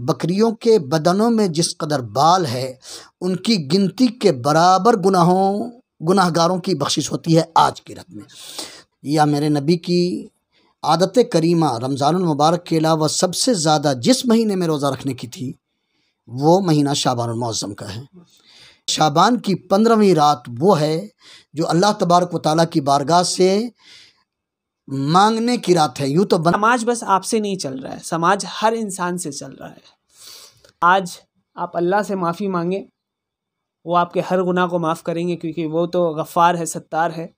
बकरियों के बदनों में जिस कदर बाल है, उनकी गिनती के बराबर गुनाहगारों की बख्शिश होती है आज की रात में। या मेरे नबी की आदत करीमा रमज़ानुल मुबारक के अलावा सबसे ज़्यादा जिस महीने में रोज़ा रखने की थी, वो महीना शाबानुल मुअज़्ज़म का है। शाबान की 15वीं रात वो है जो अल्लाह तबारक व तआला की बारगाह से मांगने की रात है। यूँ तो समाज बस आपसे नहीं चल रहा है, समाज हर इंसान से चल रहा है। आज आप अल्लाह से माफ़ी मांगें, वो आपके हर गुनाह को माफ़ करेंगे, क्योंकि वो तो गफ़्फ़ार है, सत्तार है।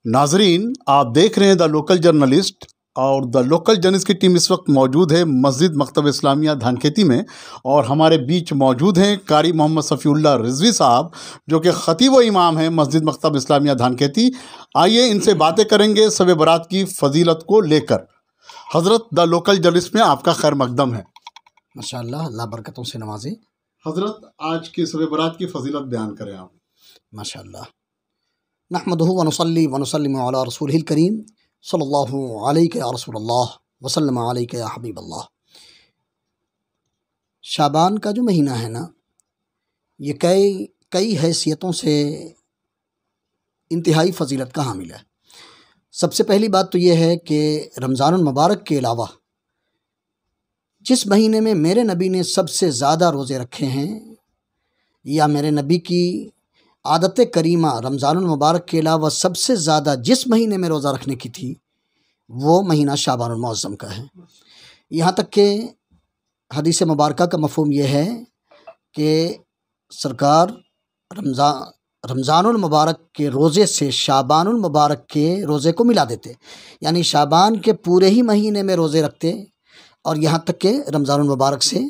नाजरीन, आप देख रहे हैं द लोकल जर्नलिस्ट, और द लोकल जर्नलिस्ट की टीम इस वक्त मौजूद है मस्जिद मकतब इस्लामिया धानखेती में, और हमारे बीच मौजूद हैं कारी मोहम्मद सफ़ीउल्लाह रिजवी साहब, जो कि ख़तीब व इमाम हैं मस्जिद मकतब इस्लामिया धानखेती। आइए इनसे बातें करेंगे शब बारात की फ़जीलत को लेकर। हज़रत, द लोकल जर्नलिस्ट में आपका खैर मकदम है। माशाअल्लाह, अल्लाह बरकतों से नवाजे। हज़रत, आज की शब बारात की फ़जीलत बयान करें आप। माशाअल्लाह, नहमदुहु व नुसल्ली व नुसल्लिमु अला रसूलिहिल करीम सल्लल्लाहु अलैहि या रसूलल्लाह व सल्लम अलैका या हबीबल्लाह। शाबान का जो महीना है ना, ये कई हैसियतों से इंतहाई फ़जीलत का हामिल है। सबसे पहली बात तो ये है कि रमज़ानुल मुबारक के अलावा जिस महीने में मेरे नबी ने सबसे ज़्यादा रोज़े रखे हैं, या मेरे नबी की आदत करीमा रमज़ानुल मुबारक के अलावा सबसे ज़्यादा जिस महीने में रोज़ा रखने की थी, वो महीना शाबानुल मुअज़्ज़म का है। यहाँ तक कि हदीस मुबारका का मफ़हूम ये है कि सरकार रमज़ानुल मुबारक के रोज़े से शाबानुल मुबारक के रोज़े को मिला देते, यानी शाबान के पूरे ही महीने में रोज़े रखते, और यहाँ तक कि रमज़ानुल मुबारक से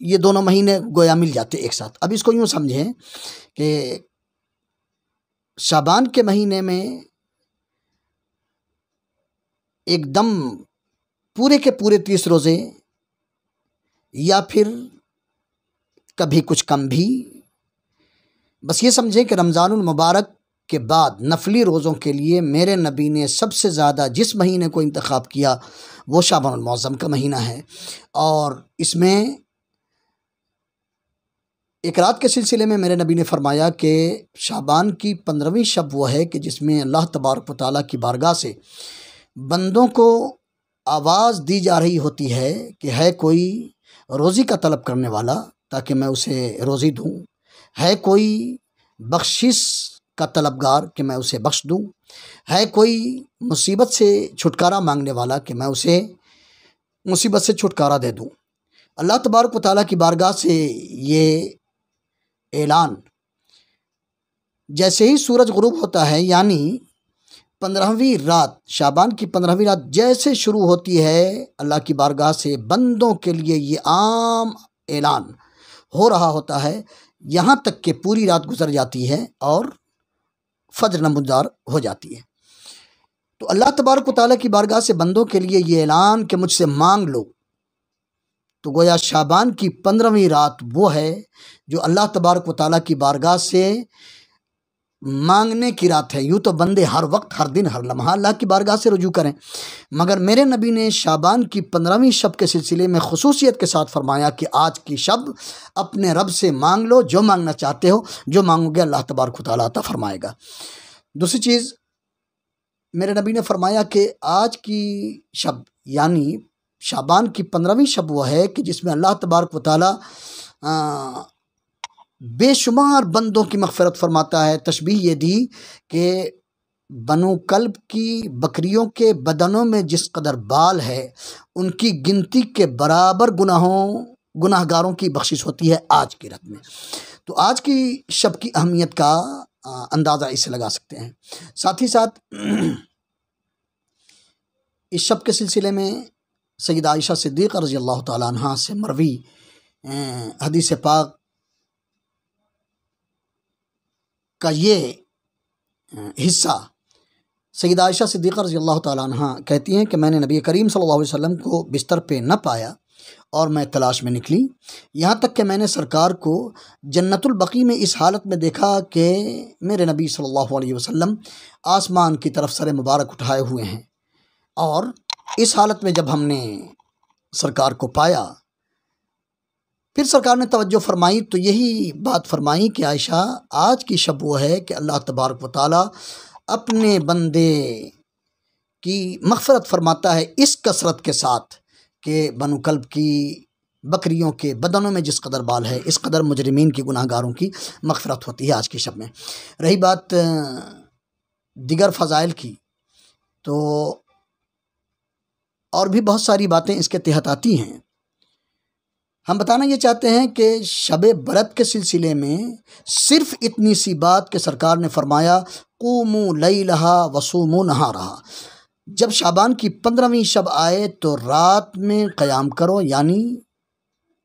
ये दोनों महीने गोया मिल जाते एक साथ। अब इसको यूँ समझें कि शाबान के महीने में एकदम पूरे के पूरे 30 रोज़े, या फिर कभी कुछ कम भी। बस ये समझें कि रमज़ानुल मुबारक के बाद नफली रोज़ों के लिए मेरे नबी ने सबसे ज़्यादा जिस महीने को इंतखाब किया, वो शाबानुल मुअज़्ज़म का महीना है। और इसमें एक रात के सिलसिले में मेरे नबी ने फरमाया कि शाबान की 15वीं शब वो है कि जिसमें अल्लाह तबारक व तआला की बारगाह से बंदों को आवाज़ दी जा रही होती है कि है कोई रोज़ी का तलब करने वाला, ताकि मैं उसे रोज़ी दूँ। है कोई बख्शिश का तलबगार कि मैं उसे बख्श दूँ। है कोई मुसीबत से छुटकारा मांगने वाला कि मैं उसे मुसीबत से छुटकारा दे दूँ। अल्लाह तबारक व तआला की बारगाह से ये ऐलान जैसे ही सूरज गुरूब होता है, यानी 15वीं रात, शाबान की 15वीं रात जैसे शुरू होती है, अल्लाह की बारगाह से बंदों के लिए ये आम ऐलान हो रहा होता है, यहाँ तक कि पूरी रात गुजर जाती है और फज्र नमूदार हो जाती है। तो अल्लाह तबारक व तआला की बारगाह से बंदों के लिए ये ऐलान कि मुझसे मांग लो, तो गोया शाबान की 15वीं रात वो है जो अल्लाह तबारक व तआला की बारगाह से मांगने की रात है। यूँ तो बंदे हर वक्त, हर दिन, हर लम्हा अल्लाह की बारगाह से रुजू करें, मगर मेरे नबी ने शाबान की 15वीं शब के सिलसिले में खुसूसियत के साथ फरमाया कि आज की शब अपने रब से मांग लो, जो मांगना चाहते हो, जो मांगोगे अल्लाह तबारक व तआला अता फरमाएगा। दूसरी चीज़, मेरे नबी ने फरमाया कि आज की शब यानी शाबान की 15वीं शब वो है कि जिसमें अल्लाह तबारक व तआला बेशुमार बंदों की मग़फ़िरत फरमाता है। तशबीह ये दी कि बनु कल्ब की बकरियों के बदनों में जिस कदर बाल है, उनकी गिनती के बराबर गुनाहगारों की बख्शिश होती है आज की रात में। तो आज की शब की अहमियत का अंदाज़ा इससे लगा सकते हैं। साथ ही साथ इस शब के सिलसिले में सय्यदा आयशा सिद्दीक़ा रज़ी अल्लाह तआला अन्हा से मरवी हदीस पाक का ये हिस्सा, सय्यदा आयशा सिद्दीक़ा रज़ी अल्लाह तआला अन्हा कहती हैं कि मैंने नबी करीम सल्लल्लाहु अलैहि वसल्लम को बिस्तर पे न पाया और मैं तलाश में निकली, यहाँ तक कि मैंने सरकार को जन्नतुल बकी में इस हालत में देखा कि मेरे नबी सल्लल्लाहु अलैहि वसल्लम आसमान की तरफ सर मुबारक उठाए हुए हैं। और इस हालत में जब हमने सरकार को पाया, फिर सरकार ने तवज्जो फरमाई तो यही बात फरमाई कि आयशा, आज की शब वो है कि अल्लाह तबारक व तआला अपने बंदे की मग़फ़िरत फरमाता है इस कसरत के साथ कि बनु कल्ब की बकरियों के बदनों में जिस कदर बाल है, इस कदर मुजरिमीन की, गुनाहगारों की मग़फ़िरत होती है आज की शब में। रही बात दिगर फ़ज़ाइल की, तो और भी बहुत सारी बातें इसके तहत आती हैं। हम बताना ये चाहते हैं कि शब बरत के सिलसिले में सिर्फ़ इतनी सी बात कि सरकार ने फरमाया क़ूमू लैलहा वसूमू नहारहा, जब शाबान की 15वीं शब आए तो रात में क़याम करो, यानी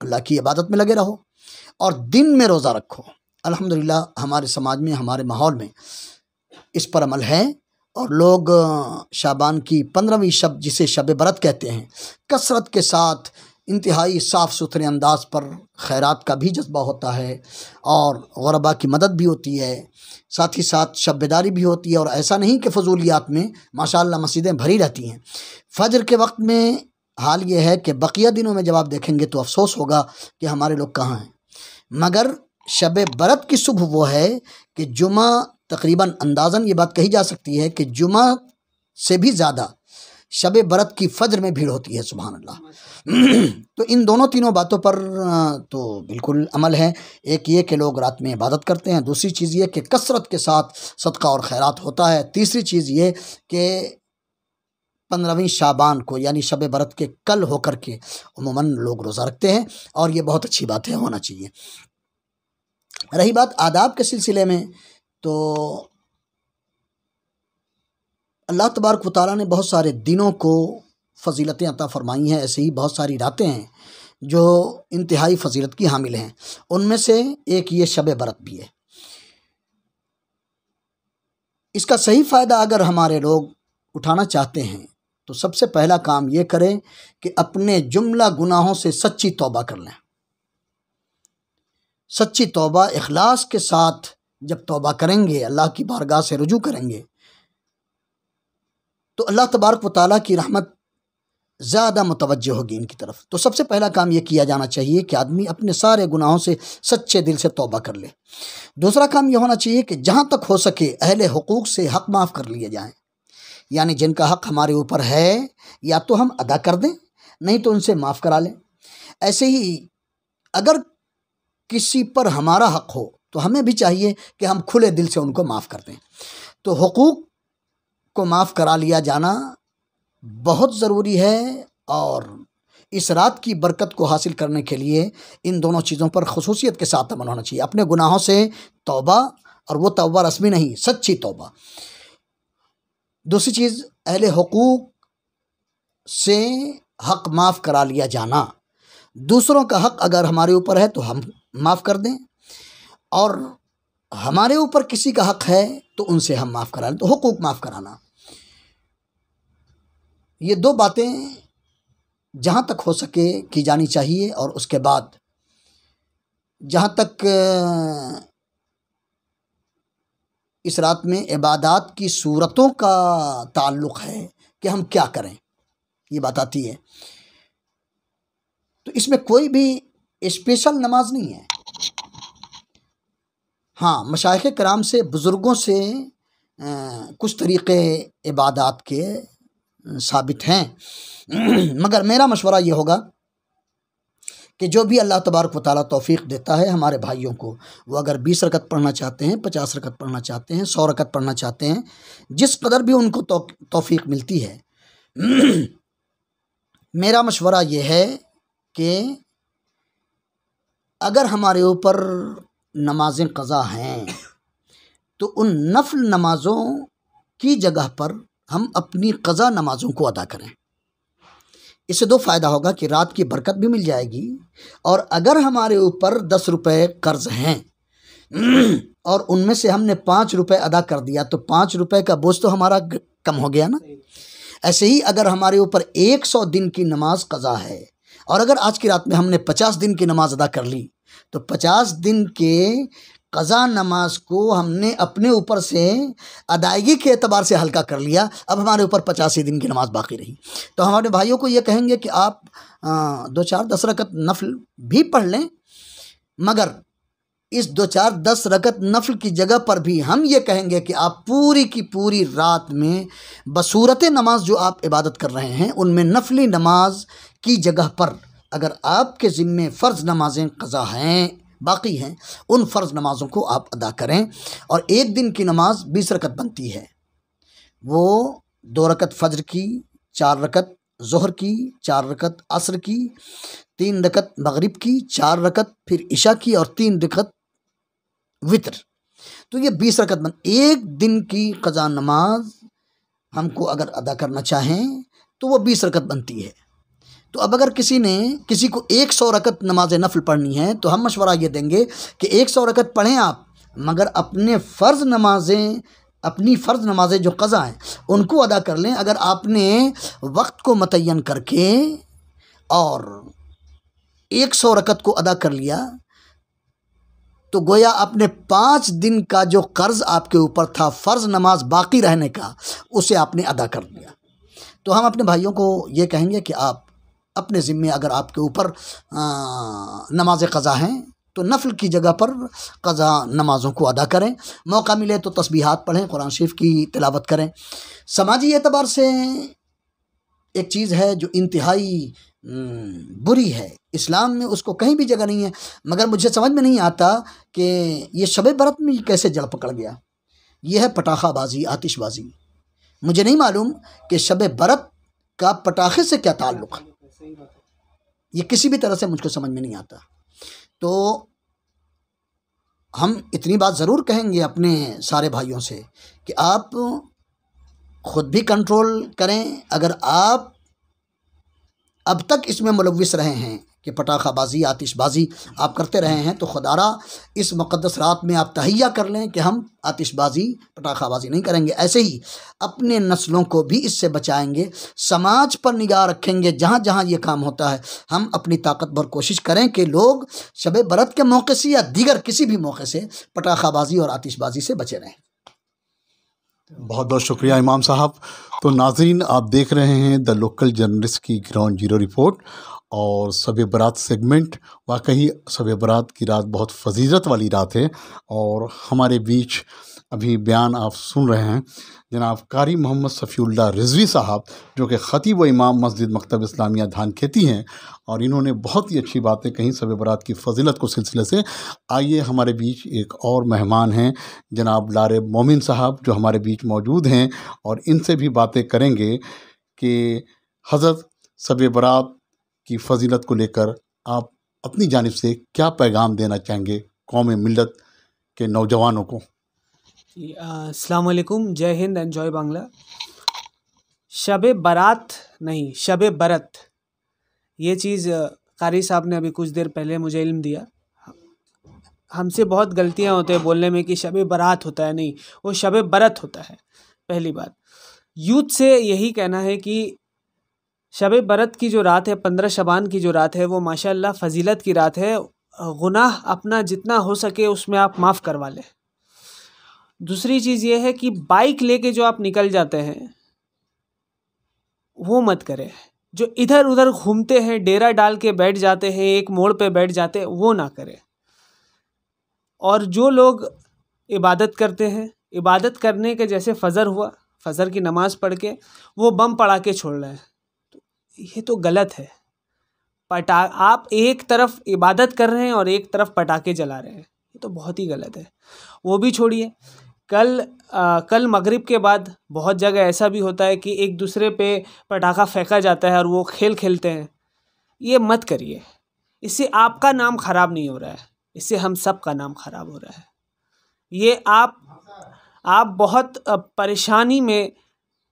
अल्लाह की इबादत में लगे रहो, और दिन में रोज़ा रखो। अल्हम्दुलिल्लाह हमारे समाज में, हमारे माहौल में इस पर अमल है, और लोग शाबान की 15वीं शब, जिसे शब बरत कहते हैं, कसरत के साथ इंतहाई साफ़ सुथरे अंदाज पर खैरात का भी जज्बा होता है और ग़ुरबा की मदद भी होती है, साथ ही साथ शब-बेदारी भी होती है। और ऐसा नहीं कि फ़जूलियात में माशाअल्लाह मस्जिदें भरी रहती हैं। फ़जर के वक्त में हाल ये है कि बकिया दिनों में जब आप देखेंगे तो अफ़सोस होगा कि हमारे लोग कहाँ हैं। मगर शब बरत की सुबह वो है कि जुमा, तकरीबन अंदाज़न ये बात कही जा सकती है कि जुमा से भी ज़्यादा शब बरत की फ़जर में भीड़ होती है। सुभान अल्लाह। तो इन तीनों बातों पर तो बिल्कुल अमल है। एक ये कि लोग रात में इबादत करते हैं, दूसरी चीज़ ये कि कसरत के साथ सदका और खैरात होता है, तीसरी चीज़ ये कि 15वीं शाबान को यानी शब बरत के कल होकर के उमूमन लोग रोज़ा रखते हैं, और ये बहुत अच्छी बात है, होना चाहिए। रही बात आदाब के सिलसिले में, तो अल्लाह तबारक व तआला ने बहुत सारे दिनों को फ़जीलतें अता फ़रमाई हैं। ऐसे ही बहुत सारी रातें हैं जो इंतहाई फ़जीलत की हामिल हैं। उनमें से एक ये शब बरत भी है। इसका सही फ़ायदा अगर हमारे लोग उठाना चाहते हैं तो सबसे पहला काम ये करें कि अपने जुमला गुनाहों से सच्ची तौबा कर लें। सच्ची तौबा इखलास के साथ जब तौबा करेंगे, अल्लाह की बारगाह से रुजू करेंगे, तो अल्लाह तबारक व तआला की रहमत ज़्यादा मुतवज्जह होगी इनकी तरफ। तो सबसे पहला काम ये किया जाना चाहिए कि आदमी अपने सारे गुनाहों से सच्चे दिल से तौबा कर ले। दूसरा काम ये होना चाहिए कि जहाँ तक हो सके अहले हुकूक से हक़ माफ़ कर लिए जाएँ, यानी जिनका हक़ हमारे ऊपर है या तो हम अदा कर दें, नहीं तो उनसे माफ़ करा लें। ऐसे ही अगर किसी पर हमारा हक़ हो तो हमें भी चाहिए कि हम खुले दिल से उनको माफ़ कर दें। तो हुकूक को माफ़ करा लिया जाना बहुत ज़रूरी है, और इस रात की बरकत को हासिल करने के लिए इन दोनों चीज़ों पर ख़ुसूसियत के साथ अमल होना चाहिए। अपने गुनाहों से तौबा, और वो तौबा रस्मी नहीं, सच्ची तौबा। दूसरी चीज़, अहले हुकूक से हक़ माफ़ करा लिया जाना। दूसरों का हक़ अगर हमारे ऊपर है तो हम माफ़ कर दें, और हमारे ऊपर किसी का हक़ है तो उनसे हम माफ़ करा लें। तो हुकूक माफ़ कराना, ये दो बातें जहाँ तक हो सके की जानी चाहिए। और उसके बाद जहाँ तक इस रात में इबादत की सूरतों का ताल्लुक़ है कि हम क्या करें, ये बात आती है, तो इसमें कोई भी स्पेशल नमाज नहीं है। हाँ, मशाइख़ कराम से, बुज़ुर्गों से कुछ तरीक़े इबादत के साबित हैं, मगर मेरा मशवरा ये होगा कि जो भी अल्लाह तबारक व तआला तौफ़ीक़ देता है हमारे भाइयों को, वो अगर 20 रकत पढ़ना चाहते हैं, 50 रकत पढ़ना चाहते हैं, 100 रकत पढ़ना चाहते हैं, जिस कदर भी उनको तौफ़ीक़ मिलती है, मेरा मशवरा ये है कि अगर हमारे ऊपर नमाज़ें क़ज़ा हैं तो उन नफ़ल नमाज़ों की जगह पर हम अपनी क़ज़ा नमाज़ों को अदा करें। इससे दो फ़ायदा होगा कि रात की बरकत भी मिल जाएगी, और अगर हमारे ऊपर 10 रुपये कर्ज़ हैं और उनमें से हमने 5 रुपये अदा कर दिया तो 5 रुपये का बोझ तो हमारा कम हो गया ना। ऐसे ही अगर हमारे ऊपर 100 दिन की नमाज क़ज़ा है, और अगर आज की रात में हमने 50 दिन की नमाज अदा कर ली, तो 50 दिन के क़ज़ा नमाज को हमने अपने ऊपर से अदायगी के एतबार से हल्का कर लिया, अब हमारे ऊपर 85 दिन की नमाज बाकी रही। तो हमारे भाइयों को ये कहेंगे कि आप 2-4-10 रकत नफल भी पढ़ लें, मगर इस 2-4-10 रकत नफल की जगह पर भी हम ये कहेंगे कि आप पूरी की पूरी रात में बसूरत नमाज जो आप इबादत कर रहे हैं उनमें नफली नमाज की जगह पर अगर आपके ज़िम्मे फ़र्ज़ नमाजें क़ज़ा हैं, बाकी हैं, उन फ़र्ज़ नमाज़ों को आप अदा करें। और एक दिन की नमाज 20 रकत बनती है, वो 2 रकत फ़ज्र की, 4 रकत ज़ोहर की, 4 रकत असर की, 3 रकत मगरिब की, 4 रकत फिर इशा की और 3 रकत वितर। तो ये 20 रकत बन, एक दिन की क़ज़ा नमाज हमको अगर अदा करना चाहें तो वो 20 रकत बनती है। तो अब अगर किसी को 100 रकत नमाज नफल पढ़नी है तो हम मशवरा ये देंगे कि 100 रकत पढ़ें आप, मगर अपनी फ़र्ज़ नमाजें जो क़ज़ा हैं उनको अदा कर लें। अगर आपने वक्त को मुतय्यन करके और 100 रकत को अदा कर लिया तो गोया आपने 5 दिन का जो कर्ज़ आपके ऊपर था फ़र्ज़ नमाज बाकी रहने का, उसे आपने अदा कर दिया। तो हम अपने भाइयों को ये कहेंगे कि आप अपने ज़िम्मे अगर आपके ऊपर नमाज क़ज़ा हैं तो नफल की जगह पर क़ज़ा नमाज़ों को अदा करें। मौका मिले तो तस्बीहात पढ़ें, कुरान शरीफ की तिलावत करें। समाजी एतबार से एक चीज़ है जो इंतहाई बुरी है, इस्लाम में उसको कहीं भी जगह नहीं है, मगर मुझे समझ में नहीं आता कि ये शब बरत में कैसे जड़ पकड़ गया। ये है पटाखाबाजी, आतिशबाजी। मुझे नहीं मालूम कि शब बरत का पटाखे से क्या ताल्लुक़ है, ये किसी भी तरह से मुझको समझ में नहीं आता। तो हम इतनी बात ज़रूर कहेंगे अपने सारे भाइयों से कि आप ख़ुद भी कंट्रोल करें। अगर आप अब तक इसमें मुलव्विस रहे हैं कि पटाखाबाजी, आतिशबाजी आप करते रहे हैं, तो खुदारा इस मुक़द्दस रात में आप तहैया कर लें कि हम आतिशबाजी, पटाखाबाजी नहीं करेंगे। ऐसे ही अपने नस्लों को भी इससे बचाएंगे, समाज पर निगाह रखेंगे। जहाँ जहाँ ये काम होता है हम अपनी ताकत भर कोशिश करें कि लोग शब बरत के मौके से या दीगर किसी भी मौके से पटाखाबाजी और आतिशबाजी से बचे रहें। बहुत बहुत शुक्रिया इमाम साहब। तो नाज़रीन, आप देख रहे हैं द लोकल जर्नलिस्ट की ग्राउंड जीरो रिपोर्ट और शब बरात सेगमेंट। वाकई शब बरात की रात बहुत फजीलत वाली रात है और हमारे बीच अभी बयान आप सुन रहे हैं जनाब कारी मोहम्मद सफ़ीउल्लाह रिज़वी साहब, जो कि ख़तीब व इमाम मस्जिद मकतब इस्लामिया धानखेती हैं, और इन्होंने बहुत ही अच्छी बातें कहीं शब बरात की फजीलत को सिलसिले से। आइए, हमारे बीच एक और मेहमान हैं जनाब लारे मोमिन साहब, जो हमारे बीच मौजूद हैं, और इनसे भी बातें करेंगे कि हज़रत शब बरात की फजीलत को लेकर आप अपनी जानिब से क्या पैगाम देना चाहेंगे कौम मिल्लत के नौजवानों को। अस्सलाम वालेकुम, जय हिंद, एन्जॉय बांग्ला। शब बारात नहीं, शब बरत, ये चीज़ कारी साहब ने अभी कुछ देर पहले मुझे इल्म दिया। हमसे बहुत गलतियां होते हैं बोलने में कि शब बारात होता है, नहीं, वो शब बरत होता है। पहली बात, यूथ से यही कहना है कि शब बरत की जो रात है, 15 शबान की जो रात है, वो माशाअल्लाह फ़जीलत की रात है। गुनाह अपना जितना हो सके उसमें आप माफ़ करवा लें। दूसरी चीज़ ये है कि बाइक लेके जो आप निकल जाते हैं वो मत करें। जो इधर उधर घूमते हैं, डेरा डाल के बैठ जाते हैं, एक मोड़ पे बैठ जाते हैं, वो ना करें। और जो लोग इबादत करते हैं, इबादत करने के जैसे फ़जर हुआ, फ़जर की नमाज़ पढ़ के वो बम पटाखे छोड़ रहे हैं, तो ये तो गलत है। आप एक तरफ इबादत कर रहे हैं और एक तरफ पटाखे जला रहे हैं, ये तो बहुत ही गलत है। वो भी छोड़िए, कल मगरिब के बाद बहुत जगह ऐसा भी होता है कि एक दूसरे पे पटाखा फेंका जाता है और वो खेल खेलते हैं। ये मत करिए, इससे आपका नाम ख़राब नहीं हो रहा है, इससे हम सब का नाम ख़राब हो रहा है। ये आप बहुत परेशानी में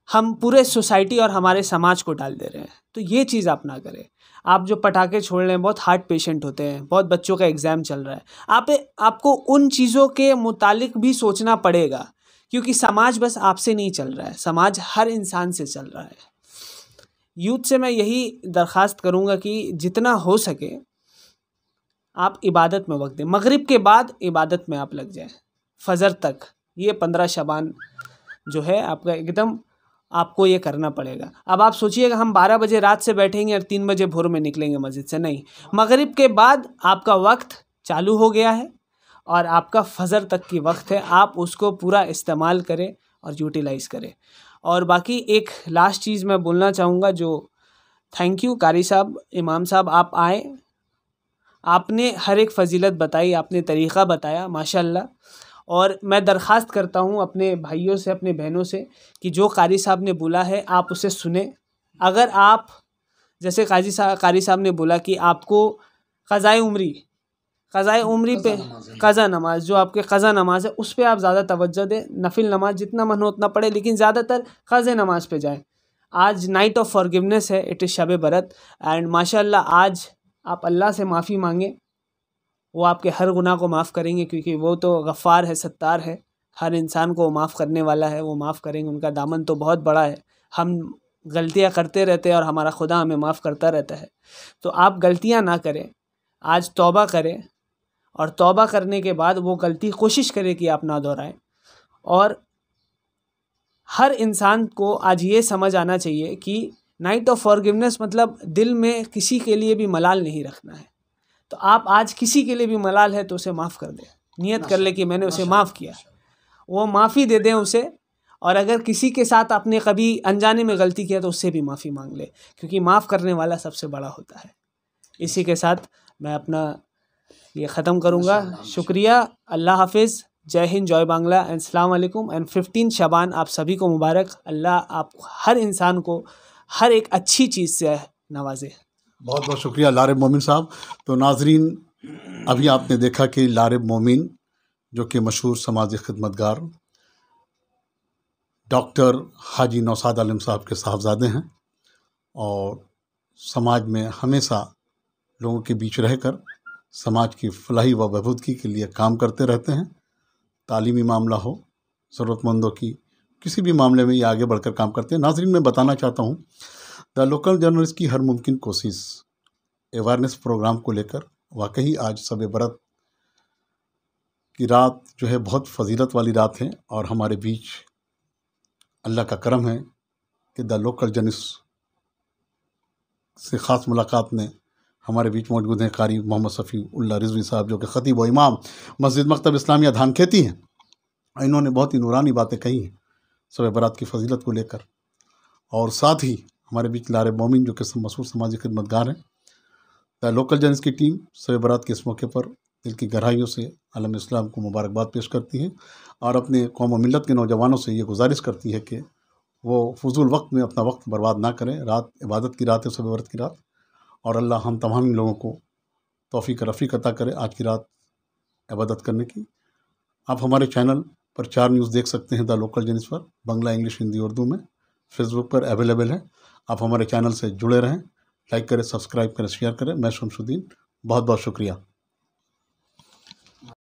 हम पूरे सोसाइटी और हमारे समाज को डाल दे रहे हैं। तो ये चीज़ आप ना करें। आप जो पटाखे छोड़ रहे हैं, बहुत हार्ट पेशेंट होते हैं, बहुत बच्चों का एग्ज़ाम चल रहा है, आपको उन चीज़ों के मुतालिक भी सोचना पड़ेगा, क्योंकि समाज बस आपसे नहीं चल रहा है, समाज हर इंसान से चल रहा है। यूथ से मैं यही दरख्वास्त करूँगा कि जितना हो सके आप इबादत में वक्त दें। मगरिब के बाद इबादत में आप लग जाएं फजर तक। ये 15 शबान जो है आपका एकदम आपको ये करना पड़ेगा। अब आप सोचिएगा हम 12 बजे रात से बैठेंगे और 3 बजे भोर में निकलेंगे मस्जिद से, नहीं। मगरिब के बाद आपका वक्त चालू हो गया है और आपका फजर तक की वक्त है, आप उसको पूरा इस्तेमाल करें और यूटिलाइज़ करें। और बाकी एक लास्ट चीज़ मैं बोलना चाहूँगा, जो थैंक यू कारी साहब, इमाम साहब, आप आए, आपने हर एक फ़जीलत बताई, आपने तरीक़ा बताया माशाल्लाह। और मैं दरख्वास्त करता हूँ अपने भाइयों से, अपने बहनों से कि जो कारी साहब ने बोला है आप उसे सुने। अगर आप जैसे कारी साहब ने बोला कि आपको क़ज़ाए उम्री पे क़ज़ा नमाज, जो आपके क़ज़ा नमाज है उस पे आप ज़्यादा तवज्जो दें। नफिल नमाज जितना मन हो उतना पढ़े, लेकिन ज़्यादातर क़ज़ा नमाज पे जाएं। आज नाइट ऑफ फॉरगिवनेस है, इट इज़ शब बरत, एंड माशाल्लाह आज आप अल्लाह से माफ़ी मांगें, वो आपके हर गुनाह को माफ़ करेंगे, क्योंकि वो तो गफ़ार है, सत्तार है, हर इंसान को माफ़ करने वाला है, वो माफ़ करेंगे। उनका दामन तो बहुत बड़ा है। हम गलतियाँ करते रहते हैं और हमारा खुदा हमें माफ़ करता रहता है। तो आप गलतियाँ ना करें, आज तौबा करें, और तौबा करने के बाद वो गलती कोशिश करें कि आप ना दोहराएं। और हर इंसान को आज ये समझ आना चाहिए कि नाइट ऑफ फॉरगिवनेस मतलब दिल में किसी के लिए भी मलाल नहीं रखना है। तो आप आज किसी के लिए भी मलाल है तो उसे माफ़ कर दें, नियत कर ले कि मैंने उसे माफ़ किया, वो माफ़ी दे दें उसे। और अगर किसी के साथ आपने कभी अनजाने में गलती किया तो उससे भी माफ़ी मांग ले, क्योंकि माफ़ करने वाला सबसे बड़ा होता है। इसी के साथ मैं अपना ये ख़त्म करूँगा। शुक्रिया, अल्लाह हाफिज़, जय हिंद, जय बांग्ला, एंड अस्सलाम वालेकुम, एंड 15 शबान आप सभी को मुबारक। अल्लाह आप हर इंसान को हर एक अच्छी चीज़ से नवाजे। बहुत बहुत शुक्रिया लारिब मोमिन साहब। तो नाजरीन, अभी आपने देखा कि लारिब मोमिन जो कि मशहूर समाजी खिदमतगार डॉक्टर हाजी नौशाद आलम साहब के साहबजादे हैं, और समाज में हमेशा लोगों के बीच रहकर समाज की फलाही व बहबूदगी के लिए काम करते रहते हैं। तालीमी मामला हो, ज़रूरतमंदों की किसी भी मामले में ये आगे बढ़कर काम करते हैं। नाजरीन, मैं बताना चाहता हूँ द लोकल जर्नलिस्ट की हर मुमकिन कोशिश अवेयरनेस प्रोग्राम को लेकर, वाकई आज शब बरत की रात जो है बहुत फजीलत वाली रात है, और हमारे बीच अल्लाह का करम है कि द लोकल जर्नलिस्ट से ख़ास मुलाकात में हमारे बीच मौजूद हैं कारी मोहम्मद सफ़ीउल्लाह रिजवी साहब, जो कि ख़तीब व इमाम मस्जिद मकतब इस्लामिया धानखेती हैं। इन्होंने बहुत ही नूरानी बातें कही हैं शब बरात की फजीलत को लेकर। और साथ ही हमारे बीच लारिब मोमिन जो कि मशहूर समाजी खिदमतगार हैं। द लोकल जर्नलिस्ट की टीम शब बरात के इस मौके पर दिल की गहराइयों से आलम इस्लाम को मुबारकबाद पेश करती है, और अपने कौम व मिल्लत के नौजवानों से ये गुजारिश करती है कि वो फजूल वक्त में अपना वक्त बर्बाद ना करें। रात इबादत की रात है, शब बरात की रात, और अल्लाह हम तमाम लोगों को तौफीक रफ़ीक अता करे आज की रात इबादत करने की। आप हमारे चैनल पर 4 न्यूज़ देख सकते हैं द लोकल जर्नलिस्ट पर, बांग्ला, इंग्लिश, हिंदी, उर्दू में। फेसबुक पर अवेलेबल है। आप हमारे चैनल से जुड़े रहें, लाइक करें, सब्सक्राइब करें, शेयर करें। मैं शमशुद्दीन, बहुत बहुत शुक्रिया।